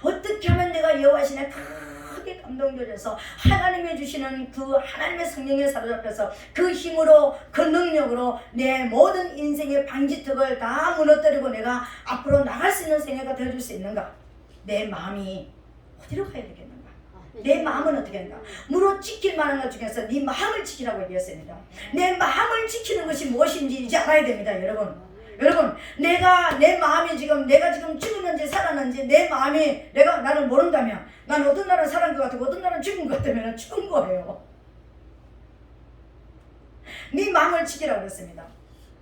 어떻게 하면 내가 여호와신에 크게 감동되어서 하나님이 주시는 그 하나님의 성령에 사로잡혀서 그 힘으로 그 능력으로 내 모든 인생의 방지턱을 다 무너뜨리고 내가 앞으로 나갈 수 있는 생애가 되어줄 수 있는가? 내 마음이 어디로 가야 되겠는가? 내 마음은 어떻게 하는가? 무릇 지킬 만한 것 중에서 네 마음을 지키라고 얘기했습니다. 내 마음을 지키는 것이 무엇인지 이제 알아야 됩니다, 여러분. 여러분, 내 마음이 지금 내가 지금 죽었는지 살았는지 내 마음이 나를 모른다면, 난 어떤 날은 살은 것 같고 어떤 날은 죽은 것 같으면 죽은 거예요. 네 마음을 지키라고 그랬습니다.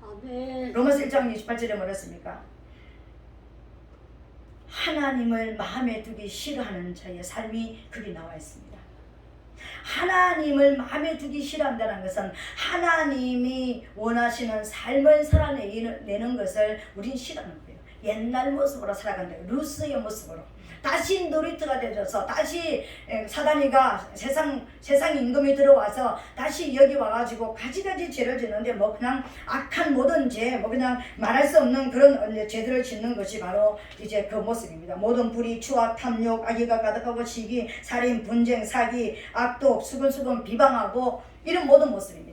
아멘. 로마서 1장 28절에 뭐랬습니까? 하나님을 마음에 두기 싫어하는 자의 삶이 거기 나와 있습니다. 하나님을 마음에 두기 싫어한다는 것은 하나님이 원하시는 삶을 살아내는 것을 우린 싫어하는 거예요. 옛날 모습으로 살아간다. 루스의 모습으로 다시 놀이터가 되어서 다시 사단이가 세상 임금이 들어와서 다시 여기 와가지고 가지가지 죄를 짓는데 뭐 그냥 악한 모든 죄, 뭐 그냥 말할 수 없는 그런 죄들을 짓는 것이 바로 이제 그 모습입니다. 모든 불의, 추악, 탐욕, 악의가 가득하고 시기, 살인, 분쟁, 사기, 악독, 수근수근 비방하고 이런 모든 모습입니다.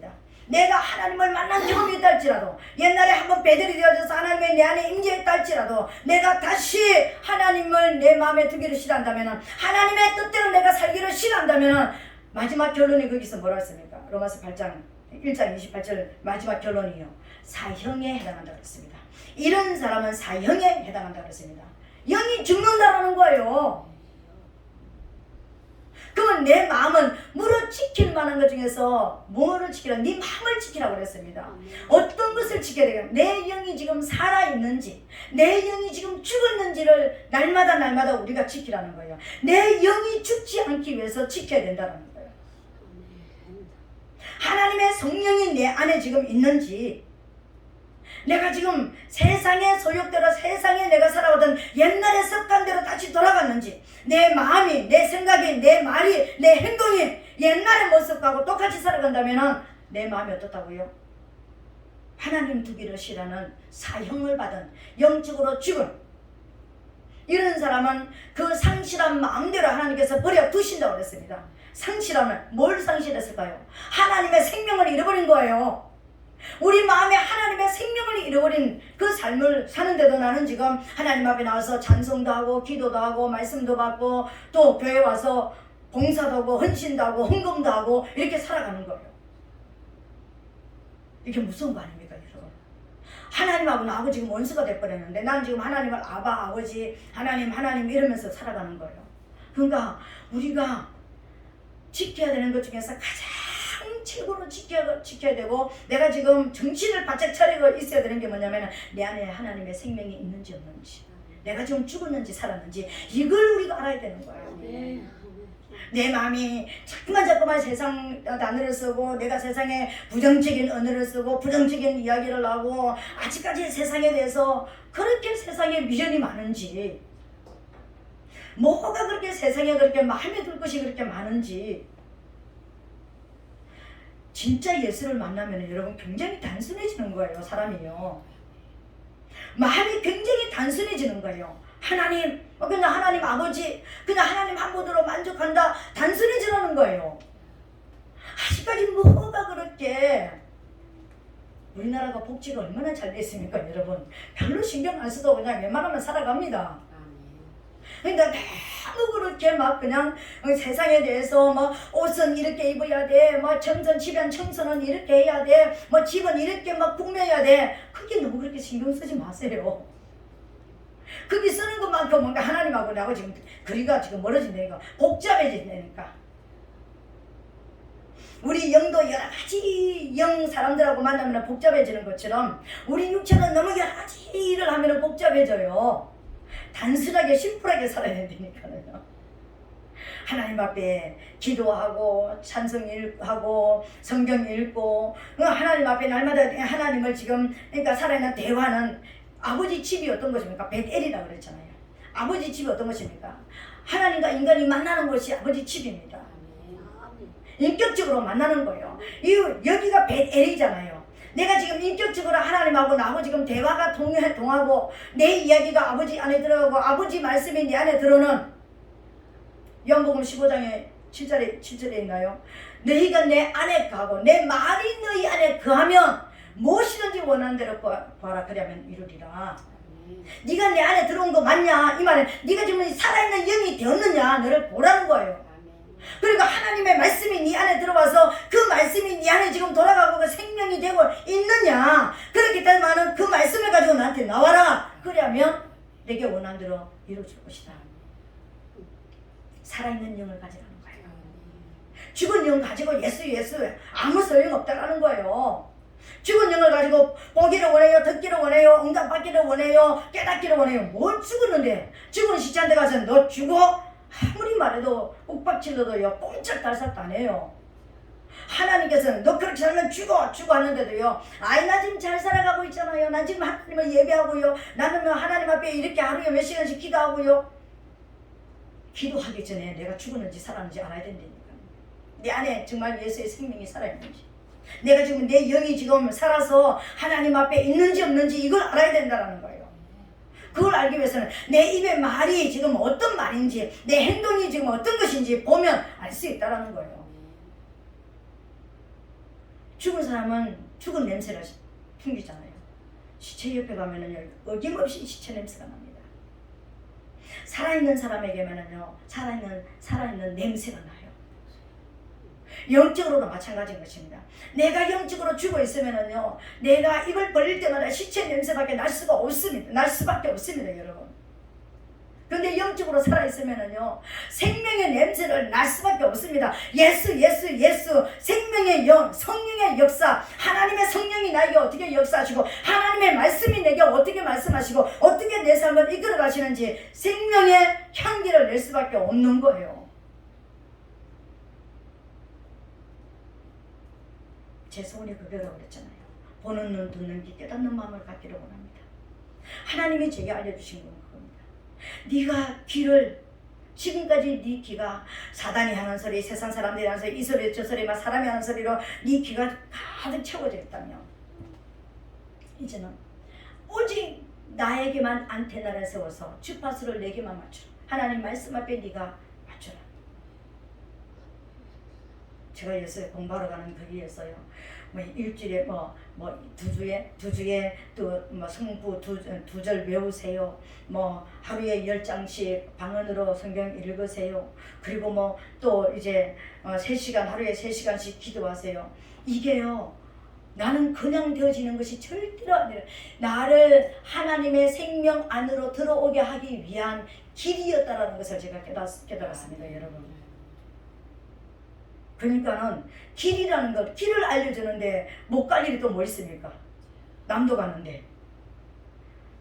내가 하나님을 만난 경험이 있다 할지라도, 옛날에 한번 배들이 되어져서 하나님의 내 안에 임재했다 할지라도, 내가 다시 하나님을 내 마음에 두기를 싫어한다면, 하나님의 뜻대로 내가 살기를 싫어한다면, 마지막 결론이 거기서 뭐라 했습니까? 로마서 8장 1장 28절 마지막 결론이요, 사형에 해당한다고 했습니다. 이런 사람은 사형에 해당한다고 했습니다. 영이 죽는다라는 거예요. 그러면 내 마음은 물어 지킬 만한 것 중에서 뭐를 지키라? 네 마음을 지키라고 그랬습니다. 어떤 것을 지켜야 되겠냐? 내 영이 지금 살아있는지, 내 영이 지금 죽었는지를 날마다 우리가 지키라는 거예요. 내 영이 죽지 않기 위해서 지켜야 된다는 거예요. 하나님의 성령이 내 안에 지금 있는지, 내가 지금 세상의 소욕대로 세상에 내가 살아오던 옛날의 습관대로 다시 돌아갔는지, 내 마음이, 내 생각이, 내 말이, 내 행동이 옛날의 모습하고 똑같이 살아간다면 내 마음이 어떻다고요? 하나님 두기를 싫어하는 사형을 받은 영적으로 죽은 이런 사람은 그 상실한 마음대로 하나님께서 버려 두신다고 그랬습니다. 상실하면 뭘 상실했을까요? 하나님의 생명을 잃어버린 거예요. 우리 마음에 하나님의 생명을 잃어버린 그 삶을 사는데도 나는 지금 하나님 앞에 나와서 찬송도 하고 기도도 하고 말씀도 받고 또 교회 와서 봉사도 하고 헌신도 하고 헌금도 하고 이렇게 살아가는 거예요. 이게 무서운 거 아닙니까, 여러분? 하나님하고 나하고 지금 원수가 돼버렸는데 난 지금 하나님을 아바, 아버지, 하나님 이러면서 살아가는 거예요. 그러니까 우리가 지켜야 되는 것 중에서 가장 최고로 지켜야 되고, 내가 지금 정신을 바짝 차리고 있어야 되는 게 뭐냐면 내 안에 하나님의 생명이 있는지 없는지, 내가 지금 죽었는지 살았는지, 이걸 우리가 알아야 되는 거예요. 내 마음이 자꾸만 세상 단어를 쓰고, 내가 세상에 부정적인 언어를 쓰고 부정적인 이야기를 하고, 아직까지 세상에 대해서 그렇게 세상에 미련이 많은지, 뭐가 그렇게 세상에 그렇게 마음에 들 것이 그렇게 많은지. 진짜 예수를 만나면 여러분 굉장히 단순해지는 거예요. 사람이요, 마음이 굉장히 단순해지는 거예요. 하나님, 그냥 하나님 아버지, 그냥 하나님 한 분으로 만족한다, 단순해지는 거예요. 아직까지 뭐가 그렇게, 우리나라가 복지가 얼마나 잘 됐습니까, 여러분? 별로 신경 안 써도 그냥 웬만하면 살아갑니다. 그러니까 너무 그렇게 막 그냥 세상에 대해서 뭐 옷은 이렇게 입어야 돼, 뭐 집안 청소는 이렇게 해야 돼, 뭐 집은 이렇게 막 꾸며야 돼. 그게 너무 그렇게 신경 쓰지 마세요. 그게 쓰는 것만큼 뭔가 하나님하고 나하고 지금 거리가 지금 멀어진다니까, 복잡해진다니까. 우리 영도 여러 가지 영 사람들하고 만나면 복잡해지는 것처럼 우리 육체는 너무 여러 가지 일을 하면 복잡해져요. 단순하게 심플하게 살아야 된다니까요. 하나님 앞에 기도하고 찬송 읽고 성경 읽고, 하나님 앞에 날마다 하나님을 지금 그러니까 살아있는 대화는, 아버지 집이 어떤 것입니까? 벳엘이라고 그랬잖아요. 아버지 집이 어떤 것입니까? 하나님과 인간이 만나는 것이 아버지 집입니다. 인격적으로 만나는 거예요. 여기가 벳엘이잖아요. 내가 지금 인격적으로 하나님하고 나하고 지금 대화가 통하고, 내 이야기가 아버지 안에 들어가고 아버지 말씀이 내 안에 들어오는, 요한복음 15장에 7절에 있나요? 너희가 내 안에 거하고 내 말이 너희 안에 거하면 무엇이든지 원하는 대로 구하라, 그러면 이루리라. 네가 내 안에 들어온 거 맞냐? 이 말은 네가 지금 살아있는 영이 되었느냐, 너를 보라는 거예요. 그러니까 하나님의 말씀이 네 안에 들어와서 그 말씀이 네 안에 지금 돌아가고 그 생명이 되고 있느냐. 그렇기 때문에 그 말씀을 가지고 나한테 나와라. 그러면 내게 원하는 대로 이루어질 것이다. 살아있는 영을 가지라는 거예요. 죽은 영 가지고 예수 예수 아무 소용없다라는 거예요. 죽은 영을 가지고 보기를 원해요, 듣기를 원해요, 응답받기를 원해요, 깨닫기를 원해요. 뭘 죽었는데 죽은 시체한테 가서 너 죽어? 아무리 말해도 욱박질러도요 꼼짝달싹도 안 해요. 하나님께서는 너 그렇게 살면 죽어 하는데도요, 아이 나 지금 잘 살아가고 있잖아요, 나 지금 하나님을 예배하고요, 나는 하나님 앞에 이렇게 하루에 몇 시간씩 기도하고요. 기도하기 전에 내가 죽었는지 살았는지 알아야 된다니까. 내 안에 정말 예수의 생명이 살아있는지, 내가 지금 내 영이 지금 살아서 하나님 앞에 있는지 없는지 이걸 알아야 된다는 거예요. 그걸 알기 위해서는 내 입의 말이 지금 어떤 말인지, 내 행동이 지금 어떤 것인지 보면 알 수 있다는 거예요. 죽은 사람은 죽은 냄새가 풍기잖아요. 시체 옆에 가면은요 어김없이 시체 냄새가 납니다. 살아있는 사람에게만은요 살아있는 냄새가 나요. 영적으로도 마찬가지인 것입니다. 내가 영적으로 죽어 있으면은요, 내가 입을 벌릴 때마다 시체 냄새밖에 날 수밖에 없습니다, 여러분. 그런데 영적으로 살아있으면은요, 생명의 냄새를 날 수밖에 없습니다. 예수, 생명의 영, 성령의 역사, 하나님의 성령이 나에게 어떻게 역사하시고, 하나님의 말씀이 내게 어떻게 말씀하시고, 어떻게 내 삶을 이끌어 가시는지 생명의 향기를 낼 수밖에 없는 거예요. 제 소원이 그거라고 그랬잖아요. 보는 눈, 듣는 귀, 깨닫는 마음을 갖기를 원합니다. 하나님이 제게 알려주신 건 그겁니다. 네가 귀를, 지금까지 네 귀가 사단이 하는 소리, 세상 사람들이 하는 소리, 이 소리 저 소리, 막 사람이 하는 소리로 네 귀가 가득 채워져 있다면, 이제는 오직 나에게만 안테나를 세워서 주파수를 내게만 맞추라. 하나님 말씀 앞에 네가 맞추라. 제가 요새 공부하러 가는 거기에서요, 뭐 일주일에 두 주에 또 뭐 성부 두 절 외우세요. 뭐 하루에 10장씩 방언으로 성경 읽으세요. 그리고 뭐 또 이제 3시간, 하루에 3시간씩 기도하세요. 이게요, 나는 그냥 되어지는 것이 절대로 안 돼요. 나를 하나님의 생명 안으로 들어오게 하기 위한 길이었다라는 것을 제가 깨달았습니다, 여러분. 그러니까는 길이라는 것, 길을 알려주는데 못 갈 일이 또 뭐 있습니까? 남도 가는데.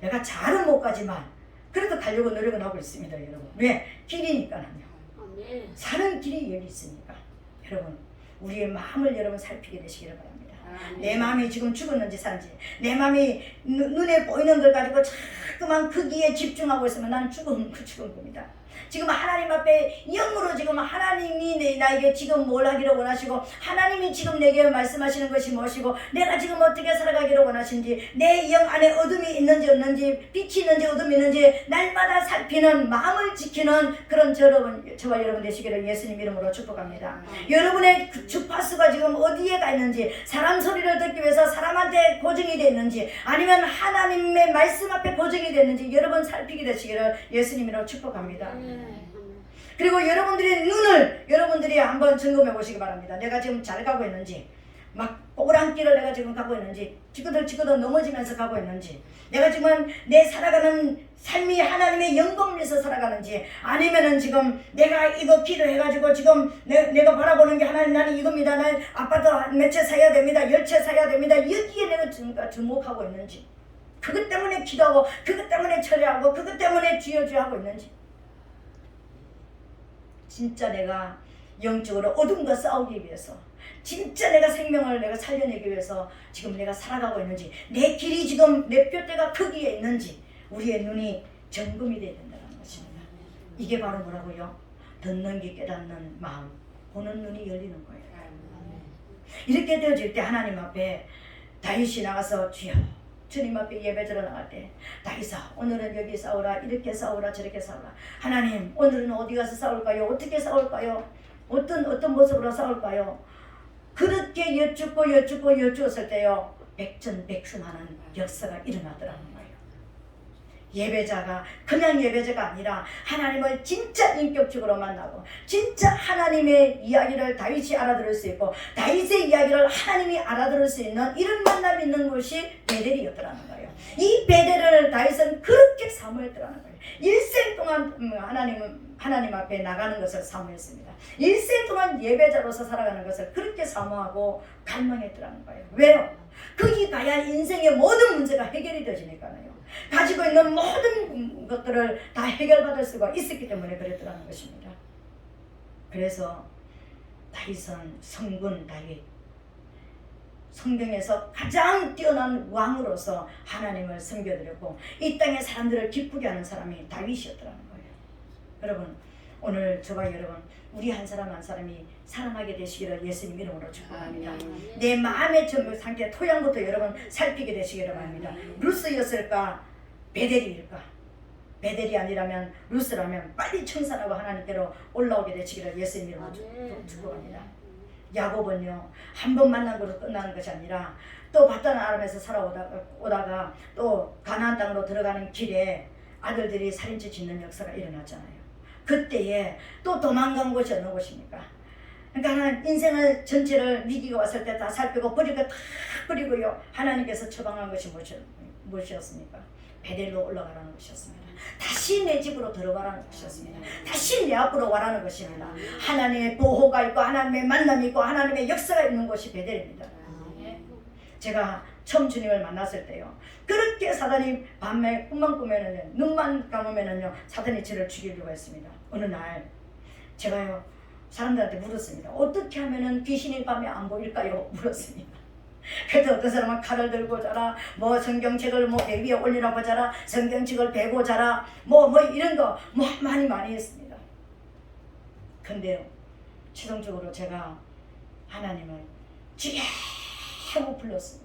내가 잘은 못 가지만 그래도 가려고 노력은 하고 있습니다, 여러분. 왜? 길이니까요. 사는 길이 여기 있으니까. 여러분, 우리의 마음을 여러분 살피게 되시기를 바랍니다. 내 마음이 지금 죽었는지 산지, 내 마음이 눈에 보이는 걸 가지고 자꾸만 거기에 집중하고 있으면 나는 죽은 겁니다. 지금 하나님 앞에 영으로 지금 하나님이 나에게 지금 뭘 하기를 원하시고, 하나님이 지금 내게 말씀하시는 것이 무엇이고, 내가 지금 어떻게 살아가기를 원하신지, 내 영 안에 어둠이 있는지 없는지, 빛이 있는지 어둠이 있는지 날마다 살피는, 마음을 지키는 그런 저와 여러분 되시기를 예수님 이름으로 축복합니다. 여러분의 주파수가 지금 어디에 가 있는지, 사람 소리를 듣기 위해서 사람한테 고정이 되어 있는지, 아니면 하나님의 말씀 앞에 고정이 됐는지 여러분 살피게 되시기를 예수님 이름으로 축복합니다. 그리고 여러분들의 눈을 여러분들이 한번 점검해 보시기 바랍니다. 내가 지금 잘 가고 있는지, 막 오랑길을 내가 지금 가고 있는지, 지그덕 넘어지면서 가고 있는지, 내가 지금 내 살아가는 삶이 하나님의 영광을 위해서 살아가는지, 아니면은 지금 내가 이거 기도해가지고 지금 내가 바라보는 게 하나님, 나는 이겁니다, 나는 아파트 몇 채 사야 됩니다, 10채 사야 됩니다, 여기에 내가 주목하고 있는지, 그것 때문에 기도하고 그것 때문에 철회하고 그것 때문에 주여주하고 있는지, 진짜 내가 영적으로 어둠과 싸우기 위해서, 진짜 내가 생명을 내가 살려내기 위해서 지금 내가 살아가고 있는지, 내 길이 지금 내 뼈대가 크기에 있는지 우리의 눈이 점검이 되어야 된다는 것입니다. 이게 바로 뭐라고요? 듣는 귀, 깨닫는 마음, 보는 눈이 열리는 거예요. 이렇게 되어질 때 하나님 앞에 다윗이 나가서 주여, 주님 앞에 예배드려 나갈 때, 다윗아 오늘은 여기 싸우라, 이렇게 싸우라, 저렇게 싸우라. 하나님 오늘은 어디 가서 싸울까요? 어떻게 싸울까요? 어떤 모습으로 싸울까요? 그렇게 여쭙었을 때요, 백전백승하는 역사가 일어나더라는 거예요. 예배자가 그냥 예배자가 아니라 하나님을 진짜 인격적으로 만나고 진짜 하나님의 이야기를 다윗이 알아들을 수 있고 다윗의 이야기를 하나님이 알아들을 수 있는 이런 만남이 있는 것이 베델이었더라는 거예요. 이 베델을 다윗은 그렇게 사모했더라는 거예요. 일생 동안 하나님 앞에 나가는 것을 사모했습니다. 일생 동안 예배자로서 살아가는 것을 그렇게 사모하고 갈망했더라는 거예요. 왜요? 거기 가야 인생의 모든 문제가 해결이 되지니까요. 가지고 있는 모든 것들을 다 해결받을 수가 있었기 때문에 그랬더라는 것입니다. 그래서 다윗은 성군 다윗, 성경에서 가장 뛰어난 왕으로서 하나님을 섬겨드렸고 이 땅의 사람들을 기쁘게 하는 사람이 다윗이었더라는 거예요. 여러분, 오늘 저와 여러분 우리 한 사람 한 사람이 사랑하게 되시기를 예수님 이름으로 축복합니다. 내 마음의 상태 토양부터 여러분 살피게 되시기를 바랍니다. 루스였을까 베델일까? 베델이 아니라면 루스라면 빨리 청산하고 하나님께로 올라오게 되시기를 예수님 이름으로 축복합니다. 야곱은요, 한 번 만난 것으로 끝나는 것이 아니라 또 바단 아람에서 살아오다가 또 가나안 땅으로 들어가는 길에 아들들이 살인죄 짓는 역사가 일어났잖아요. 그때에 또 도망간 곳이 어느 곳입니까? 그러니까 인생을 전체를 위기가 왔을 때 다 살피고 버리고 다 버리고요, 하나님께서 처방한 것이 무엇이었습니까? 베델로 올라가라는 것이었습니다. 다시 내 집으로 들어가라는 것이었습니다. 다시 내 앞으로 와라는 것입니다. 하나님의 보호가 있고 하나님의 만남이 있고 하나님의 역사가 있는 곳이 베델입니다. 제가 처음 주님을 만났을 때요, 그렇게 사단이 밤에 꿈만 꾸면은요, 눈만 감으면은요 사단이 저를 죽이려고 했습니다. 어느 날 제가요 사람들한테 물었습니다. 어떻게 하면은 귀신이 밤에 안 보일까요? 물었습니다. 그때 어떤 사람은 칼을 들고 자라, 뭐 성경책을 뭐 배 위에 올리라고 자라, 성경책을 베고 자라, 뭐 이런 거 뭐 많이 했습니다. 근데요, 최종적으로 제가 하나님을 주여 하고 불렀습니다.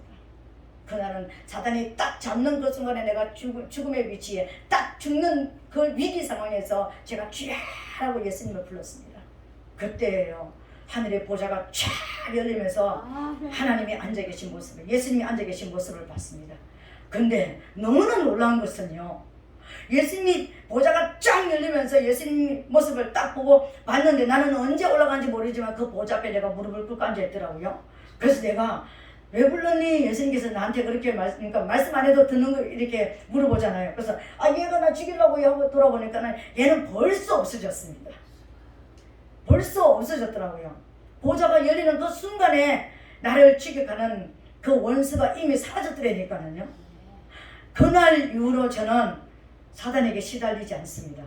그날은 사단이 딱 잡는 그 순간에 내가 죽음의 위치에 딱 죽는 그 위기 상황에서 제가 주여 하고 예수님을 불렀습니다. 그때예요, 하늘의 보좌가 쫙 열리면서 하나님이 앉아 계신 모습을, 예수님이 앉아 계신 모습을 봤습니다. 근데 너무나 놀라운 것은요, 예수님이 보좌가 쫙 열리면서 예수님 모습을 딱 보고 봤는데 나는 언제 올라간지 모르지만 그 보좌 앞에 내가 무릎을 꿇고 앉아 있더라고요. 그래서 내가 왜 불렀니? 예수님께서 나한테 그렇게 그러니까 말씀 안 해도 듣는 거 이렇게 물어보잖아요. 그래서 얘가 나 죽이려고 하고 돌아보니까 얘는 벌써 없어졌습니다. 벌써 없어졌더라고요. 보좌가 열리는 그 순간에 나를 추격하는 그 원수가 이미 사라졌더라니까요. 그날 이후로 저는 사단에게 시달리지 않습니다.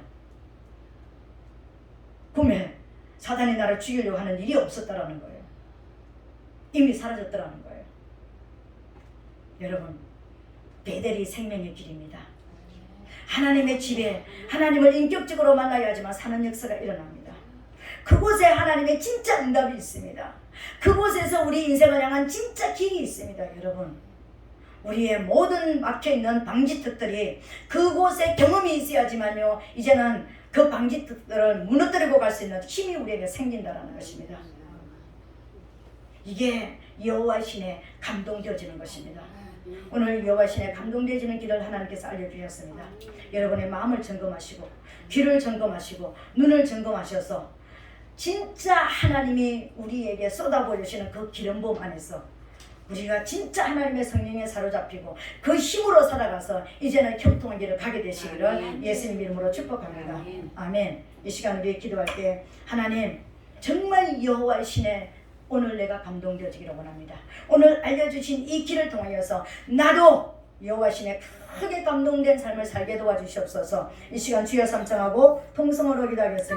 꿈에 사단이 나를 죽이려고 하는 일이 없었다라는 거예요. 이미 사라졌더라는 거예요. 여러분, 베델이 생명의 길입니다. 하나님의 집에 하나님을 인격적으로 만나야지만 사는 역사가 일어납니다. 그곳에 하나님의 진짜 응답이 있습니다. 그곳에서 우리 인생을 향한 진짜 길이 있습니다. 여러분, 우리의 모든 막혀있는 방지턱들이 그곳에 경험이 있어야지만요, 이제는 그 방지턱들을 무너뜨리고 갈 수 있는 힘이 우리에게 생긴다는 것입니다. 이게 여호와의 신에 감동되어지는 것입니다. 오늘 여호와의 신에 감동되어지는 길을 하나님께서 알려주셨습니다. 여러분의 마음을 점검하시고 귀를 점검하시고 눈을 점검하셔서 진짜 하나님이 우리에게 쏟아부어주시는 그 기름부음 안에서 우리가 진짜 하나님의 성령에 사로잡히고 그 힘으로 살아가서 이제는 형통한 길을 가게 되시기를 예수님 이름으로 축복합니다. 아멘. 이 시간 우리 기도할 때 하나님, 정말 여호와의 신에 오늘 내가 감동되어지기를 원합니다. 오늘 알려주신 이 길을 통하여서 나도 여호와 신에 크게 감동된 삶을 살게 도와주시옵소서. 이 시간 주여 삼창하고 통성으로 기도하겠습니다.